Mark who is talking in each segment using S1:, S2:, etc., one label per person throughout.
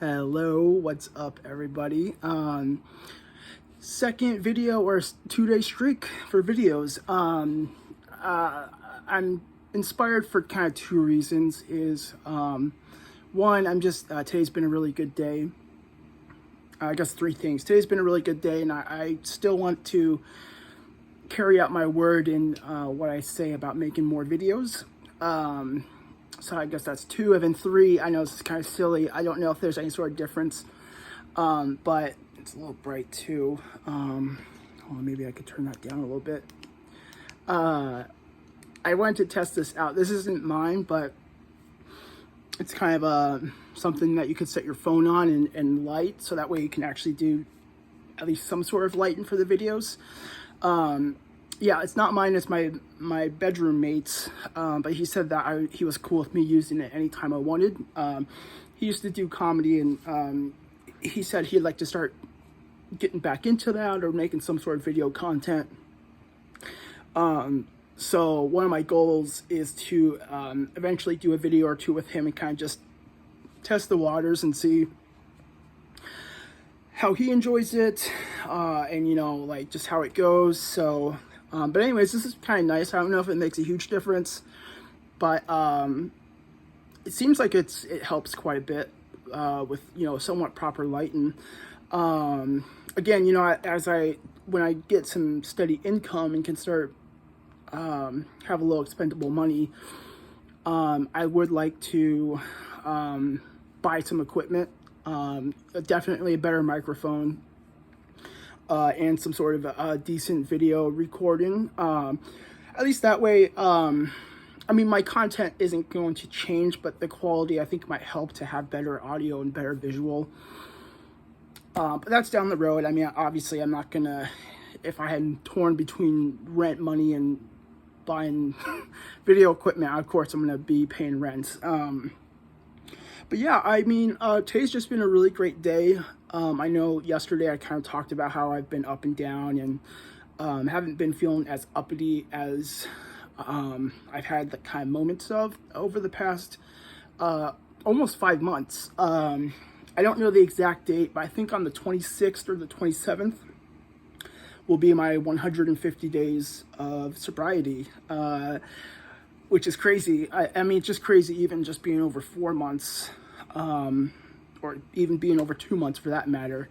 S1: Hello, what's up everybody? Second video or 2-day streak for videos. I'm inspired for kind of two reasons. One, today's been a really good day. I guess three things. Today's been a really good day, and I still want to carry out my word in what I say about making more videos. So I guess that's two. And then three, I know this is kind of silly. I don't know if there's any sort of difference, but it's a little bright too. Hold on, maybe I could turn that down a little bit. I wanted to test this out. This isn't mine, but it's kind of something that you could set your phone on and light, so that way you can actually do at least some sort of lighting for the videos. Yeah, it's not mine, it's my bedroom mate's, but he said that he was cool with me using it anytime I wanted. He used to do comedy, and he said he'd like to start getting back into that or making some sort of video content. So one of my goals is to eventually do a video or two with him and kind of just test the waters and see how he enjoys it, and like just how it goes. So but anyways, this is kind of nice. I don't know if it makes a huge difference, but it seems like it helps quite a bit with somewhat proper lighting. Again, when I get some steady income and can start have a little expendable money, I would like to buy some equipment, definitely a better microphone, and some sort of a decent video recording. At least that way, I mean, my content isn't going to change, but the quality I think might help to have better audio and better visual. But that's down the road. I mean, obviously I'm not gonna, if I had torn between rent money and buying video equipment, of course I'm gonna be paying rent. But yeah, I mean, today's just been a really great day. I know yesterday I kind of talked about how I've been up and down, and haven't been feeling as uppity as I've had the kind of moments of over the past almost 5 months. I don't know the exact date, but I think on the 26th or the 27th will be my 150 days of sobriety, which is crazy. I mean, it's just crazy even just being over 4 months, or even being over 2 months for that matter.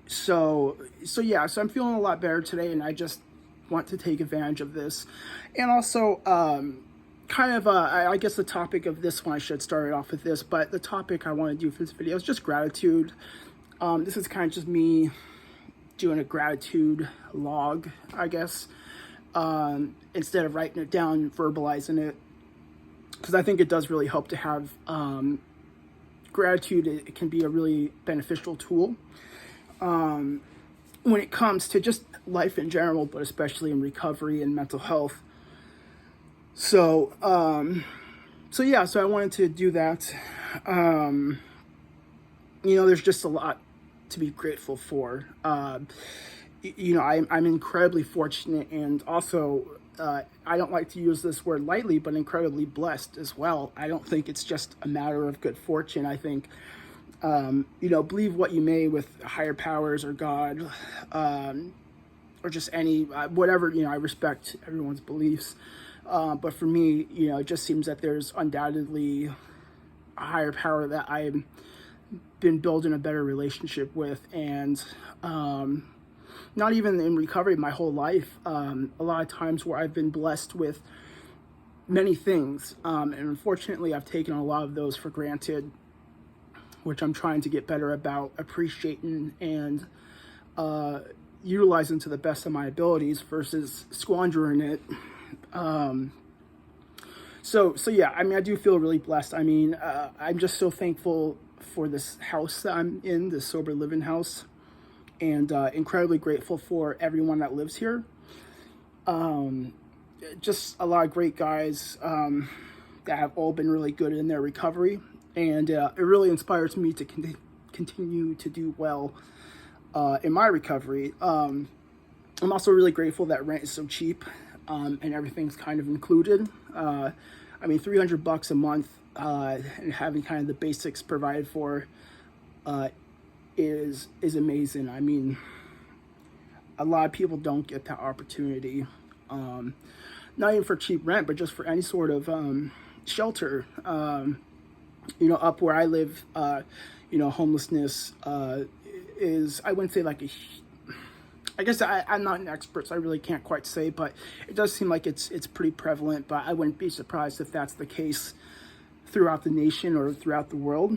S1: So yeah, so I'm feeling a lot better today, and I just want to take advantage of this. And also, I guess the topic of this one, I should start off with this, but the topic I want to do for this video is just gratitude. This is kind of just me doing a gratitude log, I guess, instead of writing it down, verbalizing it, because I think it does really help to have gratitude. It can be a really beneficial tool when it comes to just life in general, but especially in recovery and mental health. So yeah, so I wanted to do that. There's just a lot to be grateful for. I'm incredibly fortunate, and also I don't like to use this word lightly, but incredibly blessed as well. I don't think it's just a matter of good fortune. I think believe what you may with higher powers or God, or just any whatever. I respect everyone's beliefs, but for me, it just seems that there's undoubtedly a higher power that I've been building a better relationship with, and not even in recovery, my whole life, a lot of times where I've been blessed with many things, and unfortunately I've taken a lot of those for granted, which I'm trying to get better about appreciating and utilizing to the best of my abilities versus squandering it. So yeah, I mean, I do feel really blessed. I mean, I'm just so thankful for this house that I'm in, this sober living house, and incredibly grateful for everyone that lives here. Just a lot of great guys that have all been really good in their recovery, and it really inspires me to continue to do well in my recovery. I'm also really grateful that rent is so cheap, and everything's kind of included. I mean, $300 a month and having kind of the basics provided for is amazing. I mean, a lot of people don't get that opportunity, not even for cheap rent, but just for any sort of shelter. Up where I live, homelessness is, I wouldn't say like I guess I'm not an expert, so I really can't quite say, but it does seem like it's pretty prevalent, but I wouldn't be surprised if that's the case throughout the nation or throughout the world.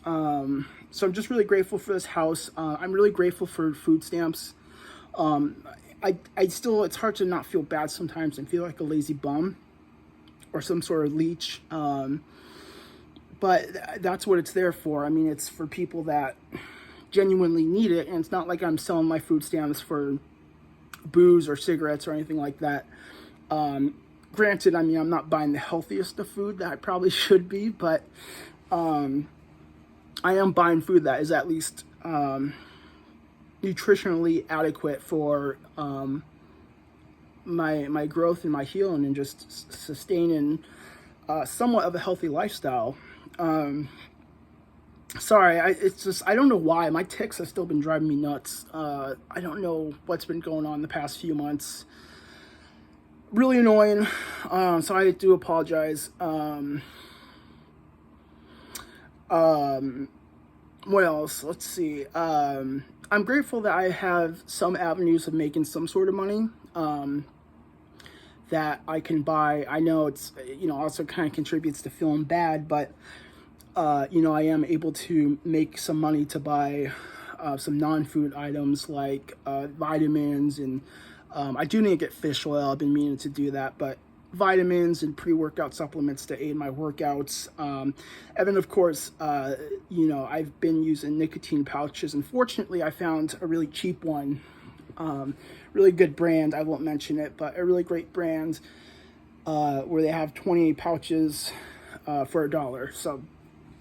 S1: So I'm just really grateful for this house. I'm really grateful for food stamps. I still, it's hard to not feel bad sometimes and feel like a lazy bum or some sort of leech. But that's what it's there for. I mean, it's for people that genuinely need it, and it's not like I'm selling my food stamps for booze or cigarettes or anything like that. Granted, I mean, I'm not buying the healthiest of food that I probably should be, but I am buying food that is at least nutritionally adequate for my growth and my healing, and just sustaining somewhat of a healthy lifestyle. Sorry, it's just, I don't know why. My tics have still been driving me nuts. I don't know what's been going on the past few months. Really annoying. So I do apologize. What else? Let's see. I'm grateful that I have some avenues of making some sort of money. That I can buy. I know it's, also kind of contributes to feeling bad, but I am able to make some money to buy some non-food items like vitamins, and I do need to get fish oil. I've been meaning to do that, but vitamins and pre-workout supplements to aid my workouts. And then, of course, I've been using nicotine pouches, and fortunately I found a really cheap one. Really good brand, I won't mention it, but a really great brand where they have 28 pouches for $1. So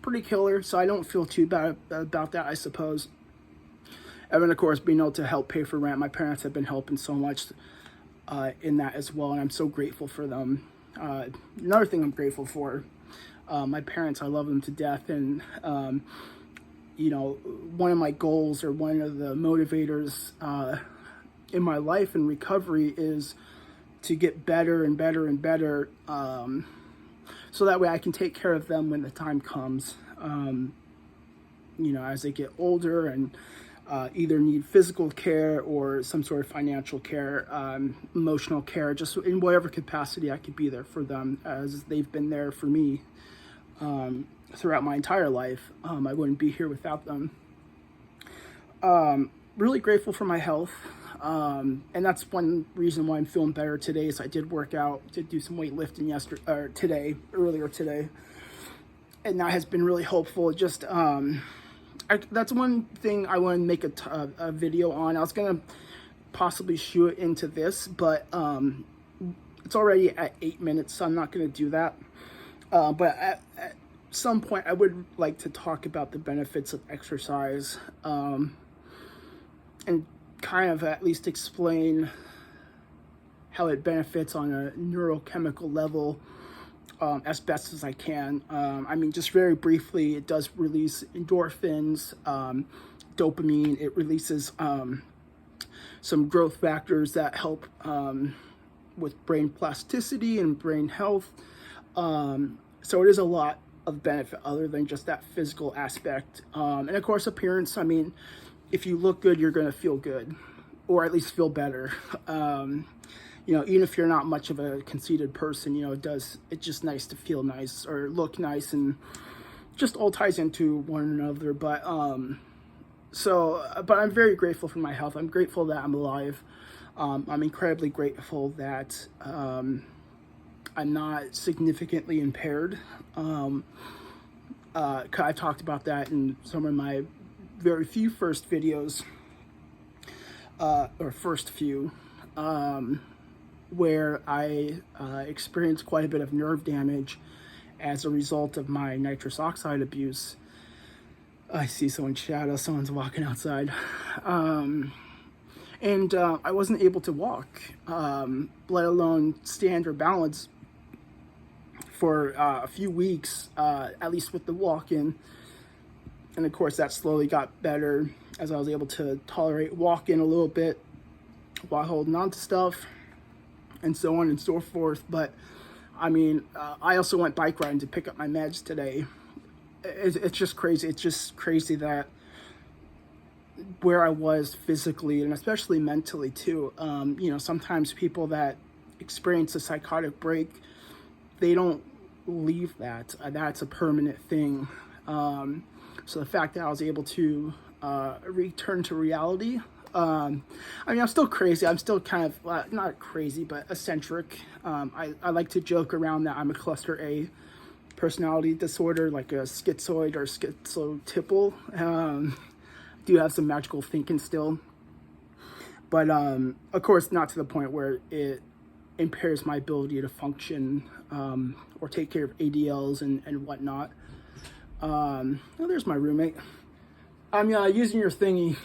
S1: pretty killer, so I don't feel too bad about that, I suppose. And then, of course, being able to help pay for rent. My parents have been helping so much in that as well, and I'm so grateful for them. Another thing I'm grateful for, my parents, I love them to death, and one of my goals, or one of the motivators in my life and recovery, is to get better and better and better, so that way I can take care of them when the time comes, as they get older and either need physical care or some sort of financial care, emotional care, just in whatever capacity I could be there for them, as they've been there for me throughout my entire life. I wouldn't be here without them. Really grateful for my health. And that's one reason why I'm feeling better today. So I did work out, did do some weightlifting earlier today, and that has been really helpful. Just that's one thing I want to make a video on. I was gonna possibly shoot it into this, but it's already at 8 minutes, so I'm not gonna do that. But at some point, I would like to talk about the benefits of exercise, and kind of at least explain how it benefits on a neurochemical level, as best as I can. I mean, just very briefly, it does release endorphins, dopamine. It releases some growth factors that help with brain plasticity and brain health. So it is a lot of benefit other than just that physical aspect. And of course, appearance. I mean, if you look good, you're going to feel good, or at least feel better. Even if you're not much of a conceited person, it's just nice to feel nice or look nice, and just all ties into one another. But I'm very grateful for my health. I'm grateful that I'm alive. I'm incredibly grateful that I'm not significantly impaired. I talked about that in some of my very few first videos, where I experienced quite a bit of nerve damage as a result of my nitrous oxide abuse. I see someone's shadow, someone's walking outside. And I wasn't able to walk, let alone stand or balance, for a few weeks, at least with the walking. And of course, that slowly got better as I was able to tolerate walking a little bit while holding on to stuff and so on and so forth. But I mean, I also went bike riding to pick up my meds today. It's just crazy. It's just crazy that where I was physically and especially mentally too. Sometimes people that experience a psychotic break, they don't leave that. That's a permanent thing. So the fact that I was able to return to reality, I'm still crazy. I'm still kind of, not crazy, but eccentric. I like to joke around that I'm a cluster A personality disorder, like a schizoid or schizotypal. Do have some magical thinking still. But, of course, not to the point where it impairs my ability to function or take care of ADLs and whatnot. There's my roommate. I'm using your thingy.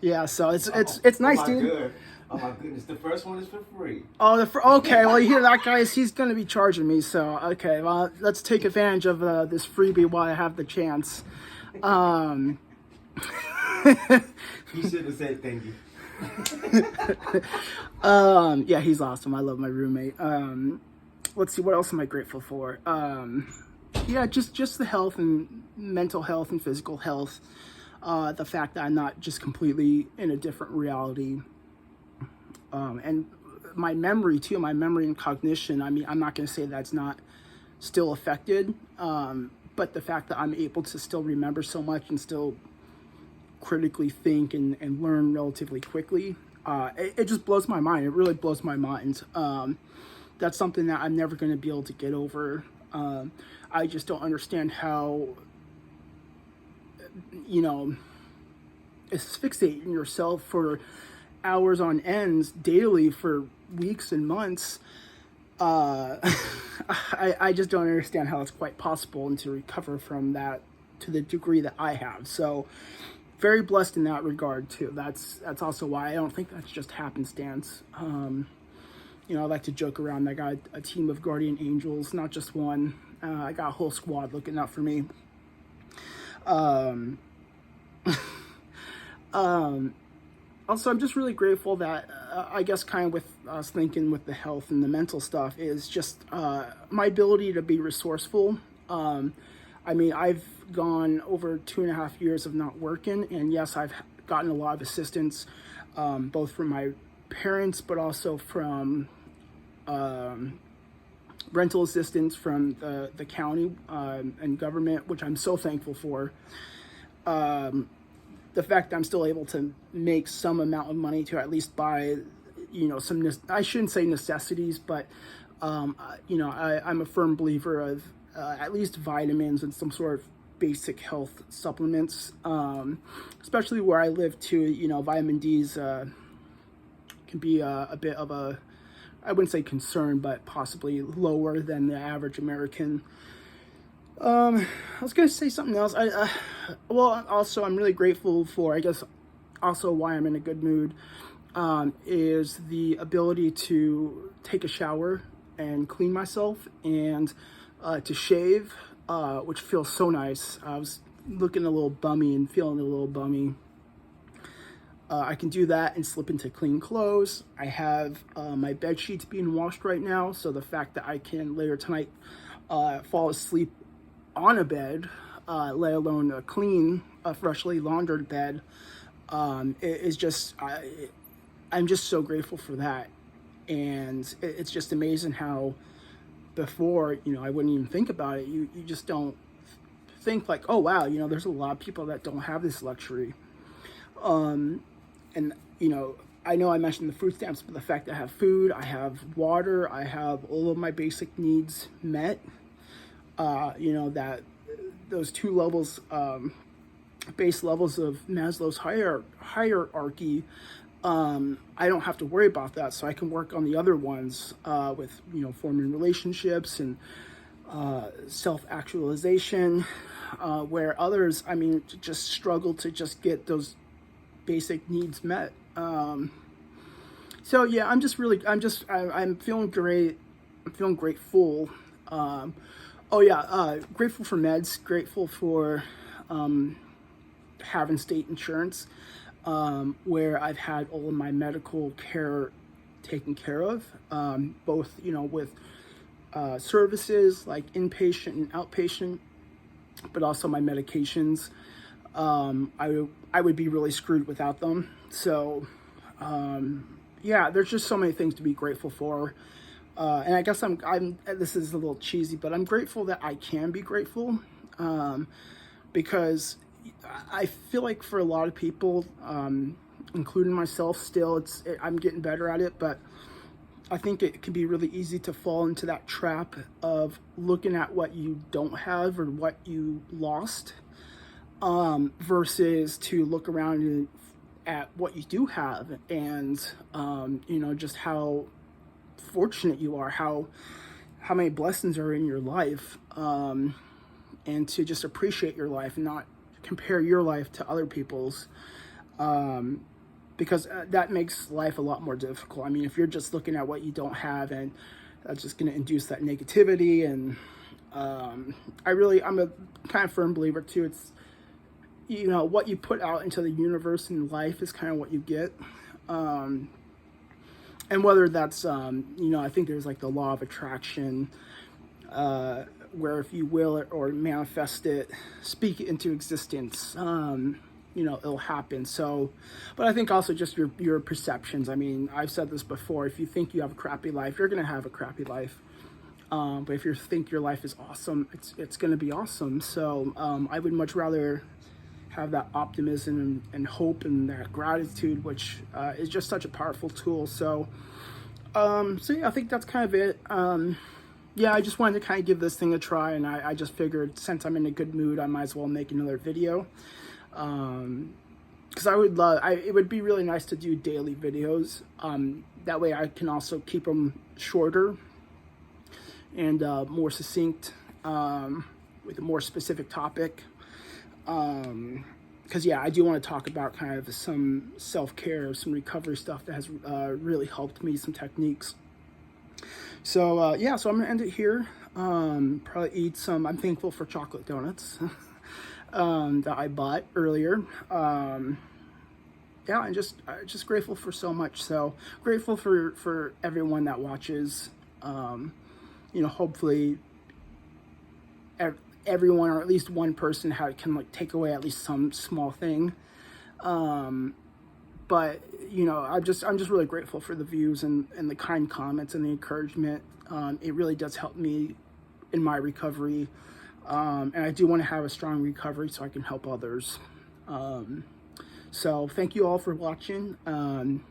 S1: Yeah. So it's nice,
S2: oh
S1: dude.
S2: Good. Oh my goodness, the first one is for free.
S1: Oh, okay. Well, you hear that, guys? He's gonna be charging me. So okay. Well, let's take advantage of this freebie while I have the chance.
S2: You should have said thank you.
S1: Yeah, he's awesome. I love my roommate. Let's see, what else am I grateful for? Yeah, just the health and mental health and physical health. The fact that I'm not just completely in a different reality. And my memory too, my memory and cognition. I mean, I'm not going to say that's not still affected. But the fact that I'm able to still remember so much and still critically think and learn relatively quickly, it just blows my mind. It really blows my mind. That's something that I'm never going to be able to get over. I just don't understand how, asphyxiating yourself for hours on ends daily for weeks and months. I just don't understand how it's quite possible and to recover from that to the degree that I have. So very blessed in that regard too. That's also why I don't think that's just happenstance. I like to joke around. I got a team of guardian angels, not just one. I got a whole squad looking out for me. Also, I'm just really grateful that I guess kind of with us thinking with the health and the mental stuff is just my ability to be resourceful. I've gone over 2.5 years of not working, and yes, I've gotten a lot of assistance, both from my parents, but also from rental assistance from the county and government, which I'm so thankful for. The fact that I'm still able to make some amount of money to at least buy, some, I shouldn't say necessities, but, I'm a firm believer of at least vitamins and some sort of basic health supplements, especially where I live too. Vitamin D's can be a bit of a, I wouldn't say concern, but possibly lower than the average American. I was going to say something else. Also, I'm really grateful for, I guess, also why I'm in a good mood, is the ability to take a shower and clean myself and to shave, which feels so nice. I was looking a little bummy and feeling a little bummy. I can do that and slip into clean clothes. I have my bed sheets being washed right now, so the fact that I can later tonight fall asleep on a bed, let alone a clean, freshly laundered bed, is just, I'm just so grateful for that. And it's just amazing how before, I wouldn't even think about it. You just don't think like, oh wow, there's a lot of people that don't have this luxury. And I know I mentioned the food stamps, but the fact that I have food, I have water, I have all of my basic needs met, that those two levels, base levels of Maslow's hierarchy, I don't have to worry about that. So I can work on the other ones, with, forming relationships and self-actualization, where others, just struggle to just get those basic needs met. So yeah, I'm feeling great. I'm feeling grateful. Oh yeah, grateful for meds, grateful for having state insurance, where I've had all of my medical care taken care of, both, you know, with services like inpatient and outpatient, but also my medications. I would be really screwed without them. So, yeah, there's just so many things to be grateful for. And I guess this is a little cheesy, but I'm grateful that I can be grateful, because I feel like for a lot of people, including myself still, I'm getting better at it, but I think it can be really easy to fall into that trap of looking at what you don't have or what you lost, versus to look around at what you do have, and you know, just how fortunate you are, how many blessings are in your life, and to just appreciate your life and not compare your life to other people's, because that makes life a lot more difficult. I mean, if you're just looking at what you don't have, and that's just going to induce that negativity. And I'm a kind of firm believer too. It's, you know, what you put out into the universe and life is kind of what you get. And whether that's, you know, I think there's like the law of attraction, where if you will it or manifest it, speak it into existence, you know, it'll happen. So, but I think also just your perceptions. I mean, I've said this before, if you think you have a crappy life, you're going to have a crappy life. But if you think your life is awesome, it's going to be awesome. So, I would much rather have that optimism and hope and that gratitude, which is just such a powerful tool. So, yeah, I think that's kind of it. Yeah, I just wanted to kind of give this thing a try, and I just figured since I'm in a good mood, I might as well make another video. Because it would be really nice to do daily videos. That way I can also keep them shorter and more succinct, with a more specific topic. Because yeah, I do want to talk about kind of some self-care, some recovery stuff that has really helped me, some techniques. So yeah, so I'm gonna end it here. Probably eat some. I'm thankful for chocolate donuts that I bought earlier. Yeah, and just grateful for so much. So grateful for everyone that watches. You know, hopefully everyone, or at least one person, can like take away at least some small thing. But you know, I'm just really grateful for the views and the kind comments and the encouragement. It really does help me in my recovery, and I do want to have a strong recovery so I can help others. So thank you all for watching. I'm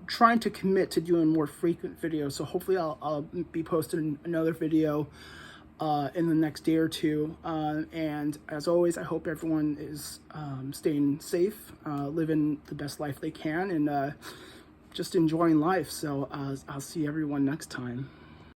S1: trying to commit to doing more frequent videos, so hopefully I'll be posting another video in the next day or two. And as always, I hope everyone is staying safe, living the best life they can, and just enjoying life. So I'll see everyone next time.